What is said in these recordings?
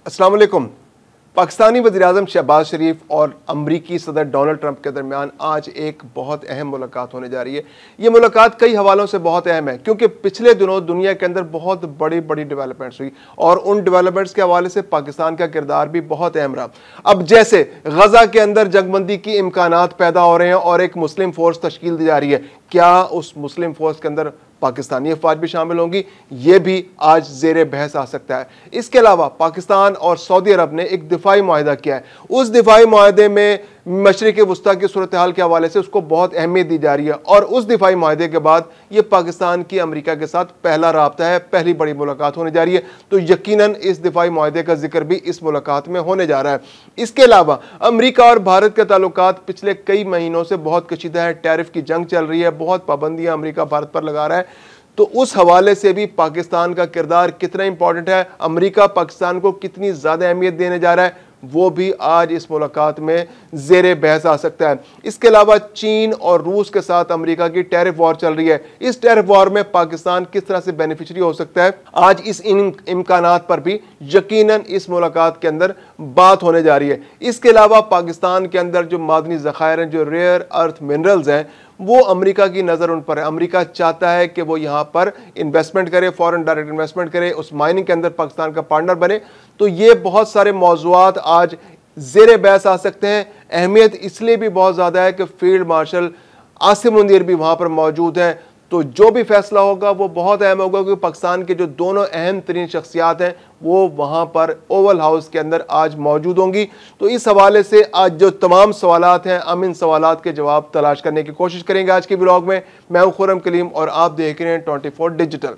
अस्सलाम वालेकुम। पाकिस्तानी वज़ीर-ए-आज़म शहबाज शरीफ और अमरीकी सदर डोनाल्ड ट्रंप के दरमियान आज एक बहुत अहम मुलाकात होने जा रही है। ये मुलाकात कई हवालों से बहुत अहम है क्योंकि पिछले दिनों दुनिया के अंदर बहुत बड़ी बड़ी डेवलपमेंट्स हुई और उन डेवलपमेंट्स के हवाले से पाकिस्तान का किरदार भी बहुत अहम रहा। अब जैसे गजा के अंदर जंगबंदी की इम्कानात पैदा हो रहे हैं और एक मुस्लिम फोर्स तश्कील दी जा रही है, क्या उस मुस्लिम फोर्स के अंदर पाकिस्तानी अफवाज भी शामिल होंगी? ये भी आज जेर बहस आ सकता है। इसके अलावा पाकिस्तान और सऊदी अरब ने एक दिफाई मुआहदा किया है। उस दिफाई मुआहदे में मशरिक़ वुस्ता की सूरत हाल के हवाले से उसको बहुत अहमियत दी जा रही है और उस दिफाई मुआहदे के बाद ये पाकिस्तान की अमरीका के साथ पहला राब्ता है, पहली बड़ी मुलाकात होने जा रही है। तो यकीनन इस दिफाई मुआहदे का जिक्र भी इस मुलाकात में होने जा रहा है। इसके अलावा अमरीका और भारत के ताल्लुकात पिछले कई महीनों से बहुत कशीदा है। टैरिफ की जंग चल रही है, बहुत पाबंदियां अमरीका भारत पर लगा रहा है। तो उस हवाले से भी पाकिस्तान का किरदार कितना इंपॉर्टेंट है, अमेरिका पाकिस्तान को कितनी ज्यादा अहमियत देने जा रहा है, वो भी आज इस मुलाकात में जेर बहस आ सकता है। इसके अलावा चीन और रूस के साथ अमेरिका की टैरिफ वॉर चल रही है। इस टैरिफ वॉर में पाकिस्तान किस तरह से बेनिफिशरी हो सकता है, आज इस इम्कानात पर भी यकीनन इस मुलाकात के अंदर बात होने जा रही है। इसके अलावा पाकिस्तान के अंदर जो मादनी ज़खायर हैं, जो रेयर अर्थ मिनरल्स हैं, वो अमेरिका की नज़र उन पर है। अमेरिका चाहता है कि वो यहाँ पर इन्वेस्टमेंट करे, फॉरेन डायरेक्ट इन्वेस्टमेंट करे, उस माइनिंग के अंदर पाकिस्तान का पार्टनर बने। तो ये बहुत सारे मौज़ूआत आज ज़ेर बहस आ सकते हैं। अहमियत इसलिए भी बहुत ज़्यादा है कि फील्ड मार्शल आसिम मुनीर भी वहाँ पर मौजूद हैं। तो जो भी फैसला होगा वो बहुत अहम होगा क्योंकि पाकिस्तान के जो दोनों अहम तरीन शख्सियात हैं वो वहाँ पर ओवल हाउस के अंदर आज मौजूद होंगी। तो इस हवाले से आज जो तमाम सवालात हैं, हम इन सवालात के जवाब तलाश करने की कोशिश करेंगे आज के व्लॉग में। मैं हूँ खुर्रम कलीम और आप देख रहे हैं 24 डिजिटल।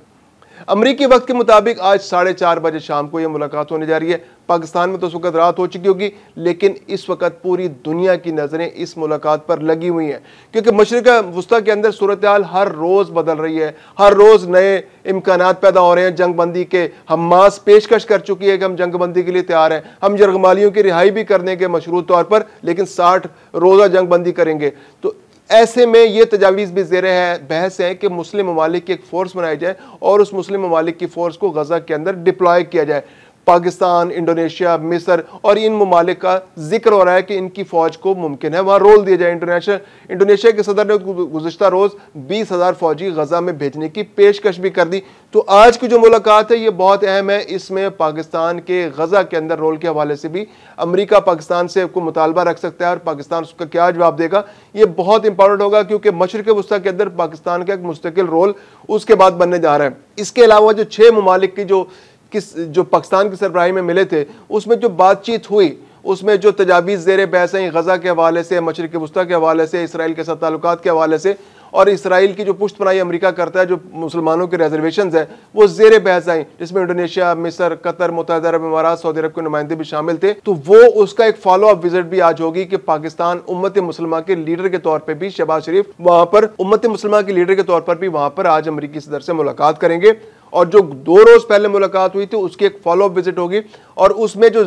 अमरीकी वक्त के मुताबिक आज 4:30 बजे शाम को यह मुलाकात होने जा रही है। पाकिस्तान में तो उस वक्त रात हो चुकी होगी, लेकिन इस वक्त पूरी दुनिया की नज़रें इस मुलाकात पर लगी हुई हैं क्योंकि मशरिक़ वुस्ता के अंदर सूरत हाल हर रोज़ बदल रही है, हर रोज़ नए इम्कानात पैदा हो रहे हैं जंगबंदी के। हमास पेशकश कर चुकी है कि हम जंगबंदी के लिए तैयार हैं, हम यरगमालियों की रिहाई भी करने के मशरूत तौर पर, लेकिन 60 रोज़ा जंगबंदी करेंगे। तो ऐसे में ये तजावीज़ भी ज़ेर है बहस है कि मुस्लिम ममालिक की एक फ़ोर्स बनाई जाए और उस मुस्लिम ममालिक की फ़ोर्स को गज़ा के अंदर डिप्लॉय किया जाए। पाकिस्तान, इंडोनेशिया, मिस्र और इन ममालिक का जिक्र हो रहा है कि इनकी फ़ौज को मुमकिन है वहाँ रोल दिया जाए। इंडोनेशिया के सदर ने गुज़िश्ता रोज़ 20,000 फ़ौजी गज़ा में भेजने की पेशकश भी कर दी। तो आज की जो मुलाकात है ये बहुत अहम है। इसमें पाकिस्तान के गज़ा के अंदर रोल के हवाले से भी अमेरिका पाकिस्तान से को मुतालबा रख सकता है और पाकिस्तान उसका क्या जवाब देगा ये बहुत इंपॉर्टेंट होगा क्योंकि मशरिक़ वुस्ता के अंदर पाकिस्तान का एक मुस्तकिल रोल उसके बाद बनने जा रहा है। इसके अलावा जो 6 ममालिक की जो पाकिस्तान की सरबराही में मिले थे उसमें जो बातचीत हुई उसमें जो तजावीज़ ज़ेर बहस हैं गज़ा के हवाले से, मशरिक़ वुस्ता के हवाले से, इसराइल के साथ ताल्लुकात के हवाले से और इसराइल की जो पुष्टपनाही अमेरिका करता है, जो मुसलमानों के रिजर्वेशंस हैं वो ज़ेर बहस आई, जिसमें इंडोनेशिया, मिस्र, कतर, मुत्तहिदा अरब अमारात, सऊदी अरब के नुमाइंदे भी शामिल थे। तो वो उसका एक फॉलो अप विजिट भी आज होगी कि पाकिस्तान उम्मत मुसलमान के लीडर के तौर पर भी शहबाज शरीफ वहाँ पर उम्मत मुसलमान के लीडर के तौर पर भी वहाँ पर आज अमरीकी सदर से मुलाकात करेंगे और जो 2 रोज़ पहले मुलाकात हुई थी उसकी एक फॉलो अप विजिट होगी और उसमें जो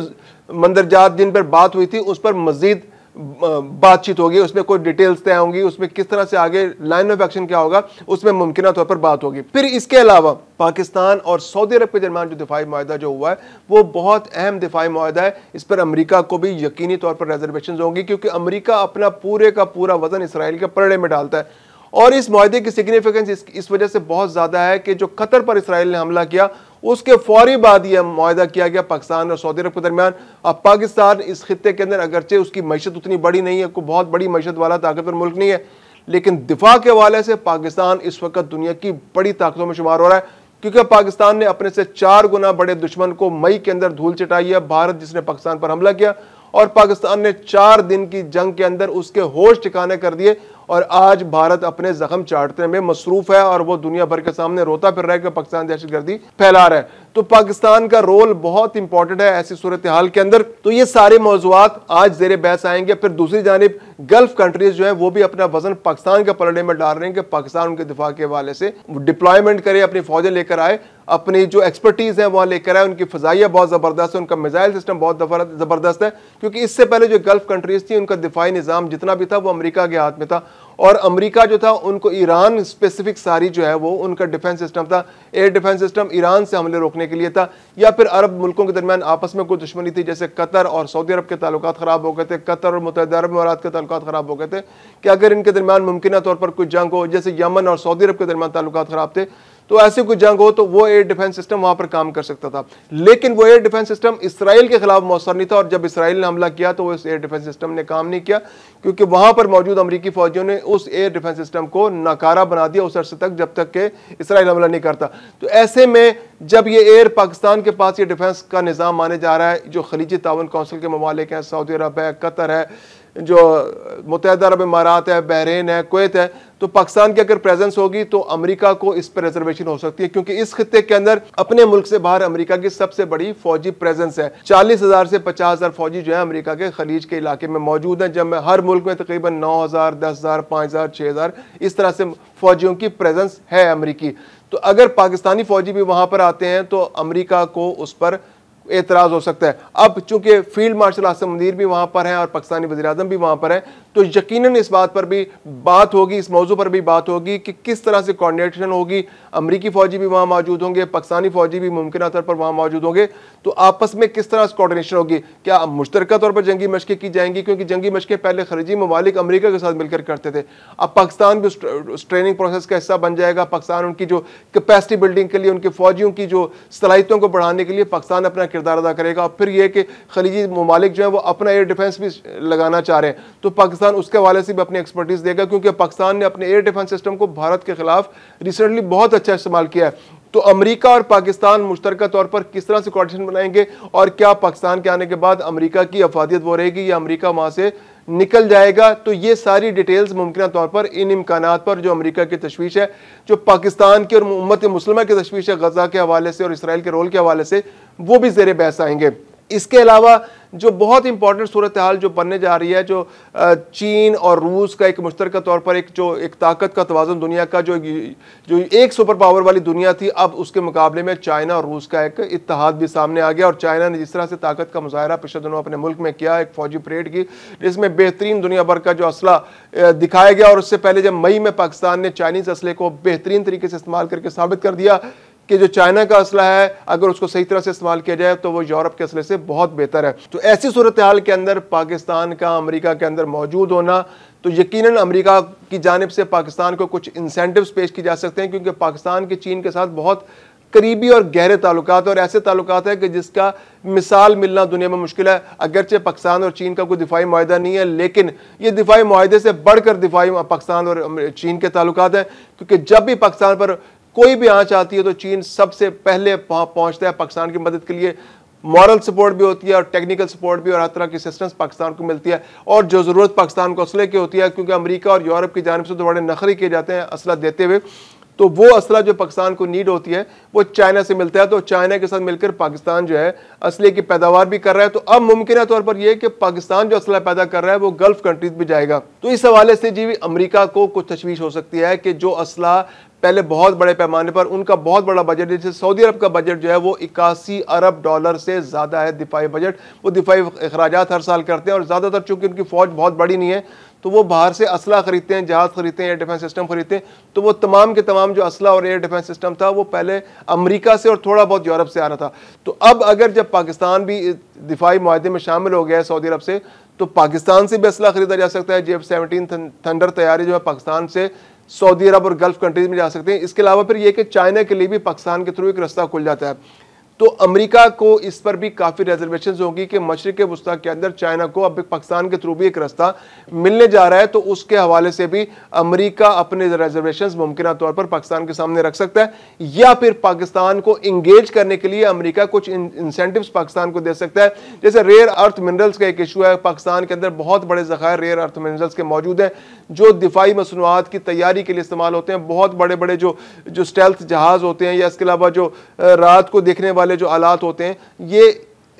मंदरजात जिन पर बात हुई थी उस पर मजीद बातचीत होगी, उसमें कोई डिटेल्स तय होंगी, उसमें किस तरह से आगे लाइन ऑफ एक्शन क्या होगा उसमें मुमकिन तौर पर बात होगी। फिर इसके अलावा पाकिस्तान और सऊदी अरब के दरमियान जो दिफाई मुआहदा जो हुआ है वो बहुत अहम दिफाई मुआहदा है। इस पर अमेरिका को भी यकीनी तौर पर रिजर्वेशन होंगी क्योंकि अमेरिका अपना पूरे का पूरा वजन इसराइल के पलड़े में डालता है और इस मुआहदे की सिग्निफिकेंस इस वजह से बहुत ज़्यादा है कि जो कतर पर इसराइल ने हमला किया उसके फौरी बाद यह मुआहदा किया गया पाकिस्तान और सऊदी अरब के दरमियान। अब पाकिस्तान इस खित्ते के अंदर अगरचे उसकी मैशत उतनी बड़ी नहीं है, कोई बहुत बड़ी मैशत वाला ताकतवर मुल्क नहीं है, लेकिन दिफा के हवाले से पाकिस्तान इस वक्त दुनिया की बड़ी ताकतों में शुमार हो रहा है क्योंकि पाकिस्तान ने अपने से 4 गुना बड़े दुश्मन को मई के अंदर धूल चटाई है, भारत जिसने पाकिस्तान पर हमला किया, और पाकिस्तान ने 4 दिन की जंग के अंदर उसके होश ठिकाने कर दिए और आज भारत अपने जख्म चाटने में मसरूफ है और वो दुनिया भर के सामने रोता फिर रहा है कि पाकिस्तान दहशतगर्दी फैला रहा है। तो पाकिस्तान का रोल बहुत इंपॉर्टेंट है ऐसी सूरत हाल के अंदर। तो ये सारे मौज़ूआत आज ज़ेर बहस आएंगे। फिर दूसरी जानिब गल्फ कंट्रीज जो है वो भी अपना वजन पाकिस्तान के पलड़े में डाल रहे हैं कि पाकिस्तान उनके दिफा के हवाले से डिप्लॉयमेंट करे, अपनी फौजें लेकर आए। अपनी जो एक्सपर्टीज़ है वहाँ लेकर आए, उनकी फ़ज़ाइया बहुत ज़बरदस्त है, उनका मिसाइल सिस्टम बहुत ज़बरदस्त है, क्योंकि इससे पहले जो गल्फ़ कंट्रीज़ थी उनका दिफाई निज़ाम जितना भी था वो अमेरिका के हाथ में था, और अमेरिका जो था उनको ईरान स्पेसिफिक सारी जो है वो उनका डिफेंस सिस्टम था, एयर डिफेंस सिस्टम ईरान से हमले रोकने के लिए था, या फिर अरब मुल्कों के दरमियान आपस में कोई दुश्मनी थी, जैसे कतर और सऊदी अरब के ताल्लुकात ख़राब हो गए थे, कतर और मुत्तहिदा अरब अमीरात के ताल्लुकात ख़राब हो गए थे कि अगर इनके दरमियान मुमकिन तौर पर कोई जंग हो, जैसे यमन और सऊदी अरब के दरमियान ताल्लुकात ख़राब थे, तो ऐसे कोई जंग हो तो वो एयर डिफेंस सिस्टम वहां पर काम कर सकता था। लेकिन वो एयर डिफेंस सिस्टम इसराइल के खिलाफ मौसर नहीं था, और जब इसराइल ने हमला किया तो वो इस एयर डिफेंस सिस्टम ने काम नहीं किया, क्योंकि वहां पर मौजूद अमेरिकी फौजियों ने उस एयर डिफेंस सिस्टम को नाकारा बना दिया उस अर्से तक जब तक कि इसराइल हमला नहीं करता। तो ऐसे में जब ये एयर पाकिस्तान के पास ये डिफेंस का निज़ाम माने जा रहा है, जो खलीजी ताउन कौंसिल के ममालिक हैं, सऊदी अरब है, कतर है, जो मुत्तहिदा अरब अमीरात है, बहरीन है, कुवैत है, तो पाकिस्तान की अगर प्रेजेंस होगी तो अमेरिका को इस पर रिजर्वेशन हो सकती है, क्योंकि इस खित्ते के अंदर अपने मुल्क से बाहर अमेरिका की सबसे बड़ी फौजी प्रेजेंस है। 40,000 से 50,000 फौजी जो है अमेरिका के खलीज के इलाके में मौजूद हैं, जब में हर मुल्क में तकरीबन 9,000, 10,000, 5,000, 6,000 इस तरह से फौजियों की प्रेजेंस है अमेरिकी। तो अगर पाकिस्तानी फौजी भी वहां पर आते हैं तो अमेरिका को उस पर एतराज़ हो सकता है। अब चूंकि फील्ड मार्शल आसिम मुनीर भी वहाँ पर हैं और पाकिस्तानी वज़ीर-ए-आज़म भी वहाँ पर हैं, तो यकीनन इस बात पर भी बात होगी, इस मौजू पर भी बात होगी कि किस तरह से कोऑर्डिनेशन होगी। अमरीकी फ़ौजी भी वहाँ मौजूद होंगे, पाकिस्तानी फ़ौजी भी मुमकिन तौर पर वहाँ मौजूद होंगे, तो आपस में किस तरह से कोऑर्डिनेशन होगी। क्या मुश्तरका तौर पर जंगी मशक़ें की जाएंगी, क्योंकि जंगी मशक़ें पहले खलीजी ममालिक अमरीका के साथ मिलकर करते थे, अब पाकिस्तान भी उस ट्रेनिंग प्रोसेस का हिस्सा बन जाएगा। पाकिस्तान उनकी जो कैपेसिटी बिल्डिंग के लिए, उनके फ़ौजियों की जो सलाहियतों को बढ़ाने के लिए पाकिस्तान अपना किरदार अदा करेगा। फिर यह कि खलीजी ममालिक जो है वो अपना एयर डिफेंस भी लगाना चाह रहे हैं, तो पाकिस्तान उसके हवाले से भी अपनी एक्सपर्टीज देगा, क्योंकि पाकिस्तान ने अपने एयर डिफेंस सिस्टम को भारत के खिलाफ रिसेंटली बहुत अच्छा इस्तेमाल किया है। तो अमेरिका और पाकिस्तान मुश्तरका तौर पर किस तरह से कोऑर्डिनेशन बनाएंगे, और क्या पाकिस्तान के आने के बाद अमेरिका की अफादियत वो रहेगी या अमेरिका वहां से निकल जाएगा, तो ये सारी डिटेल्स मुमकिन तौर पर इन इम्कानात पर जो अमेरिका की तशवीश है, जो पाकिस्तान की और उम्मत मुस्लिमा की तशवीश है गजा के हवाले से और इसराइल के रोल के हवाले से, वो भी ज़ेरे बहस आएंगे। इसके अलावा जो बहुत इंपॉर्टेंट सूरत हाल जो बनने जा रही है, जो चीन और रूस का एक मुश्तरका तौर पर एक ताकत का तवाज़ुन दुनिया का, जो एक सुपर पावर वाली दुनिया थी, अब उसके मुकाबले में चाइना और रूस का एक इत्तेहाद भी सामने आ गया। और चाइना ने जिस तरह से ताकत का मुजाहरा पिछले दिनों अपने मुल्क में किया, एक फौजी परेड की जिसमें बेहतरीन दुनिया भर का जो असला दिखाया गया, और उससे पहले जब मई में पाकिस्तान ने चाइनीज़ असले को बेहतरीन तरीके से इस्तेमाल करके साबित कर दिया कि जो चाइना का असला है अगर उसको सही तरह से इस्तेमाल किया जाए तो वो यूरोप के असले से बहुत बेहतर है। तो ऐसी सूरत हाल के अंदर पाकिस्तान का अमेरिका के अंदर मौजूद होना, तो यकीनन अमेरिका की जानिब से पाकिस्तान को कुछ इंसेंटिव्स पेश किए जा सकते हैं, क्योंकि पाकिस्तान के चीन के साथ बहुत करीबी और गहरे ताल्लुकात, और ऐसे ताल्लुकात है कि जिसका मिसाल मिलना दुनिया में मुश्किल है। अगरचे पाकिस्तान और चीन का कोई दिफाई मुआहदा नहीं है, लेकिन ये दिफाई मुआहदे से बढ़कर दिफाई पाकिस्तान और चीन के ताल्लुकात हैं, क्योंकि जब भी पाकिस्तान पर कोई भी आंच आती है तो चीन सबसे पहले पहुंचता है पाकिस्तान की मदद के लिए। मॉरल सपोर्ट भी होती है और टेक्निकल सपोर्ट भी, और हर तरह की असिस्टेंस पाकिस्तान को मिलती है, और जो ज़रूरत पाकिस्तान को असले की होती है, क्योंकि अमेरिका और यूरोप की जानिब से तो बड़े नखरे किए जाते हैं असला देते हुए, तो वो असला जो पाकिस्तान को नीड होती है वो चाइना से मिलता है। तो चाइना के साथ मिलकर पाकिस्तान जो है असले की पैदावार भी कर रहा है। तो अब मुमकिन तौर पर यह कि पाकिस्तान जो असला पैदा कर रहा है वो गल्फ कंट्रीज भी जाएगा। तो इस हवाले से जी अमेरिका को कुछ तशवीश हो सकती है कि जो असला पहले बहुत बड़े पैमाने पर उनका बहुत बड़ा बजट, जैसे सऊदी अरब का बजट जो है वो 81 अरब डॉलर से ज़्यादा है दिफाई बजट, वो दिफाई अखराजात हर साल करते हैं, और ज़्यादातर चूंकि उनकी फ़ौज बहुत बड़ी नहीं है तो वो बाहर से असला खरीदते हैं, जहाज़ खरीदते हैं, एयर डिफेंस सिस्टम खरीदते हैं। तो वो तमाम के तमाम जो असला और एयर डिफेंस सिस्टम था वो पहले अमेरिका से और थोड़ा बहुत यूरोप से आ रहा था। तो अब अगर जब पाकिस्तान भी दिफाई मुआहदे में शामिल हो गया है सऊदी अरब से, तो पाकिस्तान से भी असला खरीदा जा सकता है। JF-17 थंडर तैयारी जो है पाकिस्तान से सऊदी अरब और गल्फ कंट्रीज में जा सकते हैं। इसके अलावा फिर यह कि चाइना के लिए भी पाकिस्तान के थ्रू एक रास्ता खुल जाता है। तो अमेरिका को इस पर भी काफ़ी रिजर्वेशंस होगी कि मशरिक़ वुस्ता के अंदर चाइना को अब पाकिस्तान के थ्रू भी एक रास्ता मिलने जा रहा है, तो उसके हवाले से भी अमेरिका अपने रिजर्वेशंस मुमकिन तौर पर पाकिस्तान के सामने रख सकता है, या फिर पाकिस्तान को इंगेज करने के लिए अमेरिका कुछ इंसेंटिव्स पाकिस्तान को दे सकता है। जैसे रेयर अर्थ मिनरल्स का एक इशू है, पाकिस्तान के अंदर बहुत बड़े ज़खायर रेयर अर्थ मिनरल्स के मौजूद हैं जो दिफाई मसनूआत की तैयारी के लिए इस्तेमाल होते हैं। बहुत बड़े बड़े जो स्टेल्थ जहाज़ होते हैं, या इसके अलावा जो रात को देखने वाले जो आलात होते हैं, ये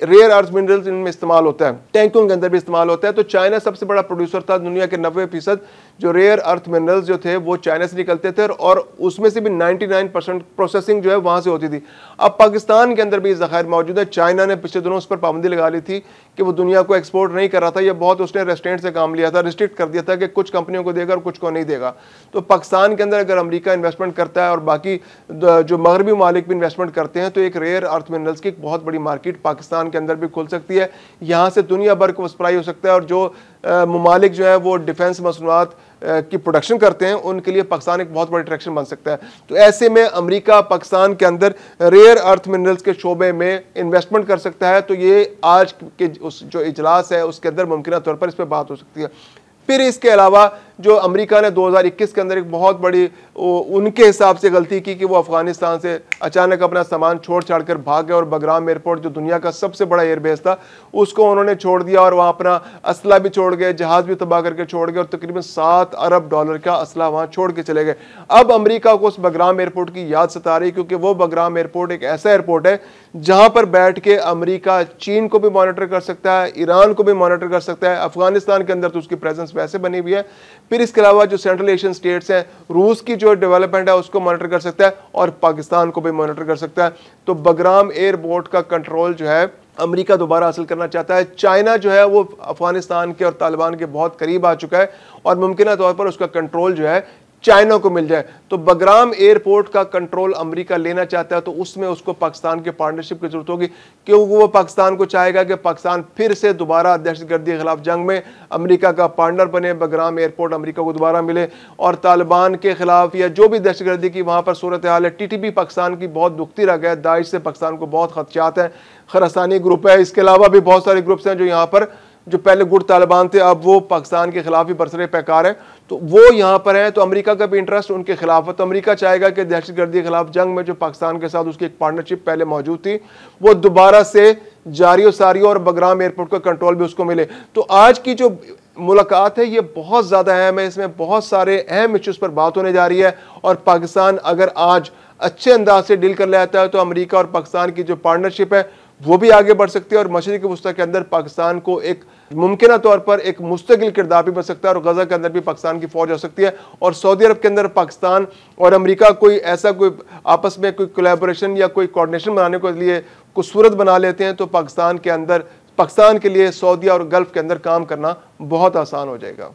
रेयर अर्थ मिनरल्स इनमें इस्तेमाल होता है, टैंकों के अंदर भी इस्तेमाल होता है। तो चाइना सबसे बड़ा प्रोड्यूसर था, दुनिया के 90% जो रेयर अर्थ मिनरल्स जो थे वो चाइना से निकलते थे और उसमें से भी 99% प्रोसेसिंग जो है वहाँ से होती थी। अब पाकिस्तान के अंदर भी ज़खायर मौजूद है। चाइना ने पिछले दिनों उस पर पाबंदी लगा ली थी कि वो दुनिया को एक्सपोर्ट नहीं कर रहा था। ये बहुत उसने रेस्ट्रेंट से काम लिया था, रिस्ट्रिक्ट कर दिया था कि कुछ कंपनियों को देगा और कुछ को नहीं देगा। तो पाकिस्तान के अंदर अगर अमेरिका इन्वेस्टमेंट करता है और बाकी जो मगरबी मालिक भी इन्वेस्टमेंट करते हैं तो एक रेयर अर्थ मिनरल्स की एक बहुत बड़ी मार्केट पाकिस्तान के अंदर भी खुल सकती है। यहाँ से दुनिया भर को सप्लाई हो सकता है और जो ममालिक जो है वो डिफेंस मसनूआत की प्रोडक्शन करते हैं उनके लिए पाकिस्तान एक बहुत बड़ी अट्रैक्शन बन सकता है। तो ऐसे में अमेरिका पाकिस्तान के अंदर रेयर अर्थ मिनरल्स के शोबे में इन्वेस्टमेंट कर सकता है। तो ये आज के उस जो इजलास है उसके अंदर मुमकिन तौर पर इस पर बात हो सकती है। फिर इसके अलावा जो अमेरिका ने 2021 के अंदर एक बहुत बड़ी उनके हिसाब से गलती की कि वो अफगानिस्तान से अचानक अपना सामान छोड़ छाड़ कर भाग गए और बगराम एयरपोर्ट जो दुनिया का सबसे बड़ा एयरबेस था उसको उन्होंने छोड़ दिया और वहाँ अपना असला भी छोड़ गए, जहाज भी तबाह करके छोड़ गए और तकरीबन $7 अरब का असला वहाँ छोड़ के चले गए। अब अमेरिका को उस बगराम एयरपोर्ट की याद सता रही क्योंकि वो बगराम एयरपोर्ट एक ऐसा एयरपोर्ट है जहाँ पर बैठ के अमेरिका चीन को भी मॉनिटर कर सकता है, ईरान को भी मॉनिटर कर सकता है। अफगानिस्तान के अंदर तो उसकी प्रेजेंस वैसे बनी हुई है। फिर इसके अलावा जो सेंट्रल एशियन स्टेट्स हैं, रूस की जो डेवलपमेंट है उसको मॉनिटर कर सकता है और पाकिस्तान को भी मॉनिटर कर सकता है। तो बगराम एयरपोर्ट का कंट्रोल जो है अमेरिका दोबारा हासिल करना चाहता है। चाइना जो है वो अफगानिस्तान के और तालिबान के बहुत करीब आ चुका है और मुमकिन तौर पर उसका कंट्रोल जो है चाइना को मिल जाए। तो बगराम एयरपोर्ट का कंट्रोल अमेरिका लेना चाहता है तो उसमें उसको पाकिस्तान के पार्टनरशिप की जरूरत होगी क्योंकि वो पाकिस्तान को चाहेगा कि पाकिस्तान फिर से दोबारा दहशतगर्दी के खिलाफ जंग में अमेरिका का पार्टनर बने, बगराम एयरपोर्ट अमेरिका को दोबारा मिले और तालिबान के खिलाफ या जो भी दहशतगर्दी की वहाँ पर सूरत हाल है, TTP पाकिस्तान की बहुत दुखती रह गया है, दाइश से पाकिस्तान को बहुत खदशात हैं, खरसानी ग्रुप है, इसके अलावा भी बहुत सारे ग्रुप्स हैं जो यहाँ पर जो पहले गुट तालिबान थे अब वो पाकिस्तान के खिलाफ ही बरसरे पैकार है। तो वो यहाँ पर है तो अमेरिका का भी इंटरेस्ट उनके खिलाफ है। तो अमेरिका चाहेगा कि दहशतगर्दी के खिलाफ जंग में जो पाकिस्तान के साथ उसकी एक पार्टनरशिप पहले मौजूद थी वो दोबारा से जारी और सारी और बगराम एयरपोर्ट का कंट्रोल भी उसको मिले। तो आज की जो मुलाकात है ये बहुत ज़्यादा अहम है, इसमें बहुत सारे अहम इश्यूज़ पर बात होने जा रही है और पाकिस्तान अगर आज अच्छे अंदाज से डील कर लेता है तो अमेरिका और पाकिस्तान की जो पार्टनरशिप है वो भी आगे बढ़ सकती है और मशरिक़ी वुस्ता के अंदर पाकिस्तान को एक मुमकिन तौर पर एक मुस्तकिल किरदार भी बन सकता है और गजा के अंदर भी पाकिस्तान की फौज हो सकती है और सऊदी अरब के अंदर पाकिस्तान और अमेरिका कोई ऐसा कोई आपस में कोई कोलैबोरेशन या कोई कोऑर्डिनेशन बनाने के लिए कुछ सूरत बना लेते हैं तो पाकिस्तान के अंदर पाकिस्तान के लिए सऊदी और गल्फ के अंदर काम करना बहुत आसान हो जाएगा।